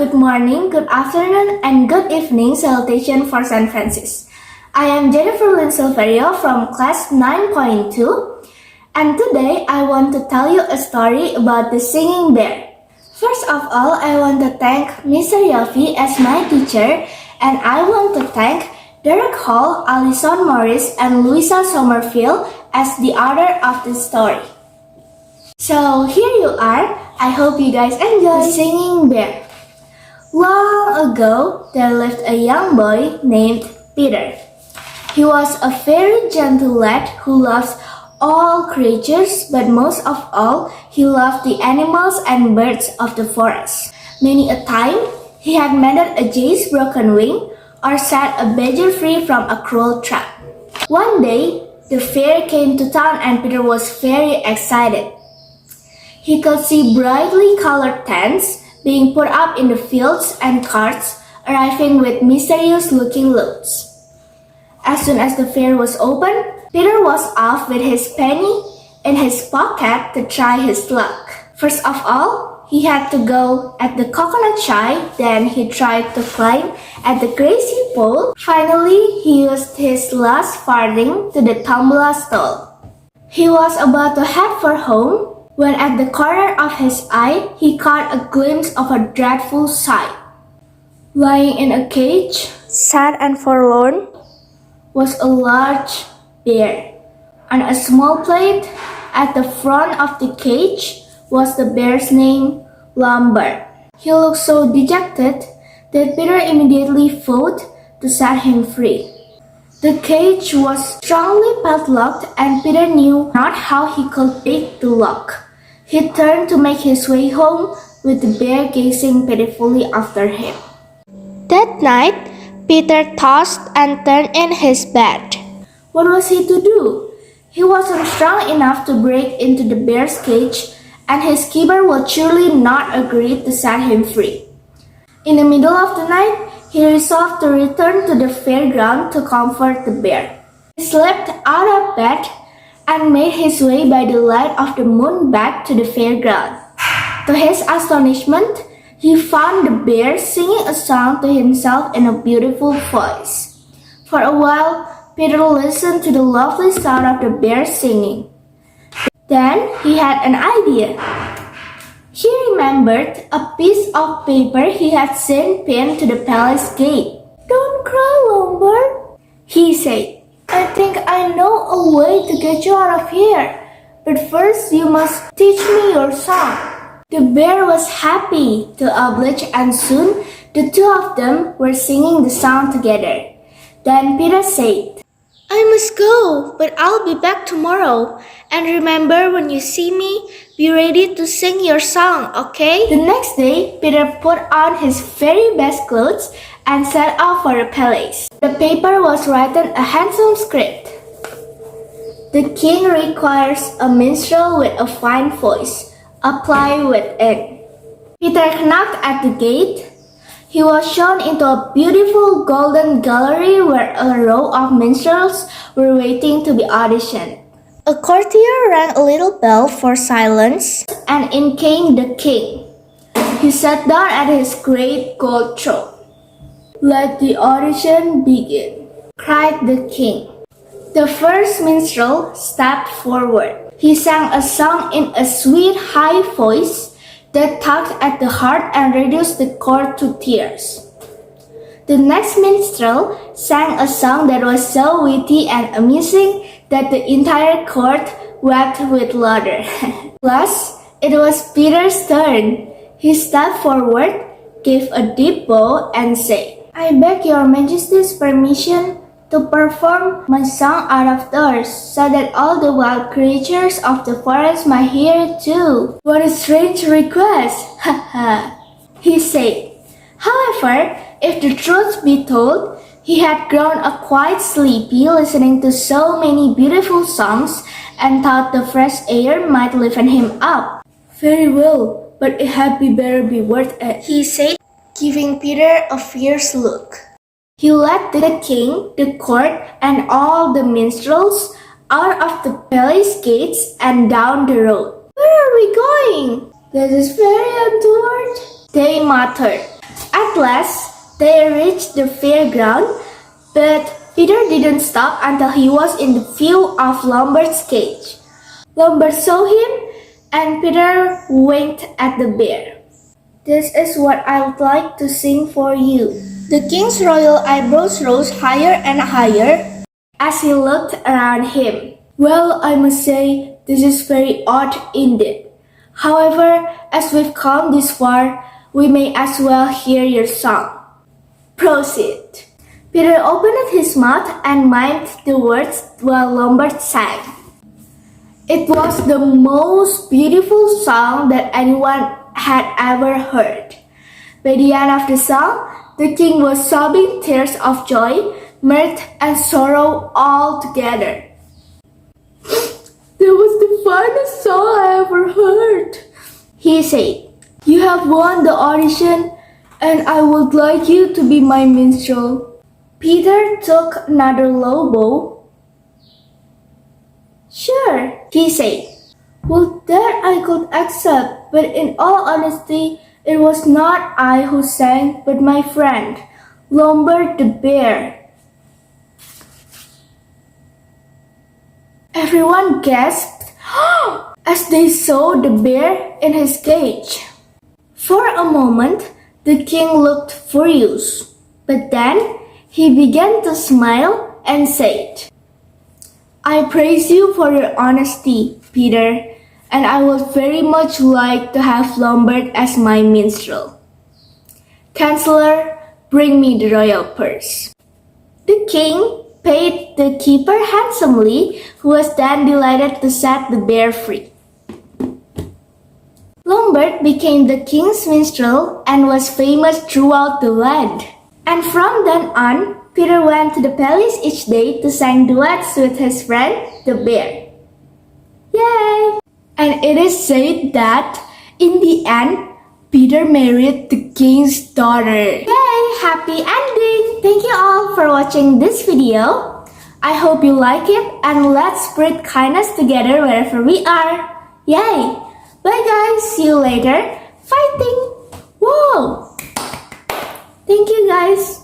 good morning, good afternoon, and good evening, Salutation Forcent Francist. I am Jennifer Lynn Silverio from class 9.2, and today I want to tell you a story about the singing bear. First of all, I want to thank Mr. Yofi as my teacher, and I want to thank Derek Hall, Alison Morris, and Louisa Somerville as the author of the story. So here you are. I hope you guys enjoy the singing bear. Long ago, there lived a young boy named Peter. He was a very gentle lad who loves all creatures, but most of all, he loved the animals and birds of the forest. Many a time, he had mended a jay's broken wing or set a badger free from a cruel trap. One day, the fair came to town and Peter was very excited. He could see brightly colored tents being put up in the fields and carts arriving with mysterious-looking loads. As soon as the fair was open, Peter was off with his penny in his pocket to try his luck. First of all, he had to go at the coconut shy, then he tried to climb at the crazy pole. Finally, he used his last farthing to the tombola stall. He was about to head for home when at the corner of his eye, he caught a glimpse of a dreadful sight. Lying in a cage, sad and forlorn, was a large bear. On a small plate at the front of the cage was the bear's name, Lombard. He looked so dejected that Peter immediately fought to set him free. The cage was strongly padlocked and Peter knew not how he could pick the lock. He turned to make his way home with the bear gazing pitifully after him. That night, Peter tossed and turned in his bed. What was he to do? He wasn't strong enough to break into the bear's cage, and his keeper would surely not agree to set him free. In the middle of the night, he resolved to return to the fairground to comfort the bear. He slipped out of bed and made his way by the light of the moon back to the fairground. To his astonishment, he found the bear singing a song to himself in a beautiful voice. For a while, Peter listened to the lovely sound of the bear singing. Then he had an idea. He remembered a piece of paper he had seen pinned to the palace gate. "Don't cry, Lombard," he said. "I think I know a way to get you out of here, but first you must teach me your song." The bear was happy to oblige, and soon the two of them were singing the song together. Then Peter said, "I must go, but I'll be back tomorrow. And remember, when you see me, be ready to sing your song, okay?" The next day, Peter put on his very best clothes and set off for the palace. The paper was written a handsome script. "The king requires a minstrel with a fine voice. Apply within." Peter knocked at the gate. He was shown into a beautiful golden gallery where a row of minstrels were waiting to be auditioned. A courtier rang a little bell for silence, and in came the king. He sat down at his great gold throne. "Let the audition begin," cried the king. The first minstrel stepped forward. He sang a song in a sweet high voice that tugged at the heart and reduced the court to tears. The next minstrel sang a song that was so witty and amusing that the entire court wept with laughter. Last, it was Peter's turn. He stepped forward, gave a deep bow, and said, "I beg your majesty's permission to perform my song out of doors, so that all the wild creatures of the forest might hear it too." "What a strange request, he said. However, if the truth be told, he had grown quite sleepy listening to so many beautiful songs and thought the fresh air might liven him up. "Very well, but it had better be worth it," he said, giving Peter a fierce look. He led the king, the court, and all the minstrels out of the palace gates and down the road. "Where are we going?" "This is very untoward," they muttered. At last, they reached the fairground, but Peter didn't stop until he was in the view of Lombart's cage. Lombard saw him, and Peter winked at the bear. "This is what I would like to sing for you." The king's royal eyebrows rose higher and higher as he looked around him. "Well, I must say, this is very odd indeed. However, as we've come this far, we may as well hear your song. Proceed." Peter opened his mouth and mimed the words while Lombard sang. It was the most beautiful song that anyone had ever heard. By the end of the song, the king was sobbing tears of joy, mirth, and sorrow all together. "That was the finest song I ever heard," he said. "You have won the audition, and I would like you to be my minstrel." Peter took another low bow. "Sure," he said. "Well, that I could accept, but in all honesty, it was not I who sang, but my friend, Lombard the bear." Everyone gasped as they saw the bear in his cage. For a moment, the king looked furious, but then he began to smile and said, "I praise you for your honesty, Peter, and I would very much like to have Lombard as my minstrel. Counselor, bring me the royal purse." The king paid the keeper handsomely, who was then delighted to set the bear free. Lombard became the king's minstrel and was famous throughout the land. And from then on, Peter went to the palace each day to sing duets with his friend, the bear. Yay! And it is said that, in the end, Peter married the king's daughter. Yay! Happy ending! Thank you all for watching this video. I hope you like it, and let's spread kindness together wherever we are. Yay! Bye guys! See you later. Fighting! Whoa! Thank you guys!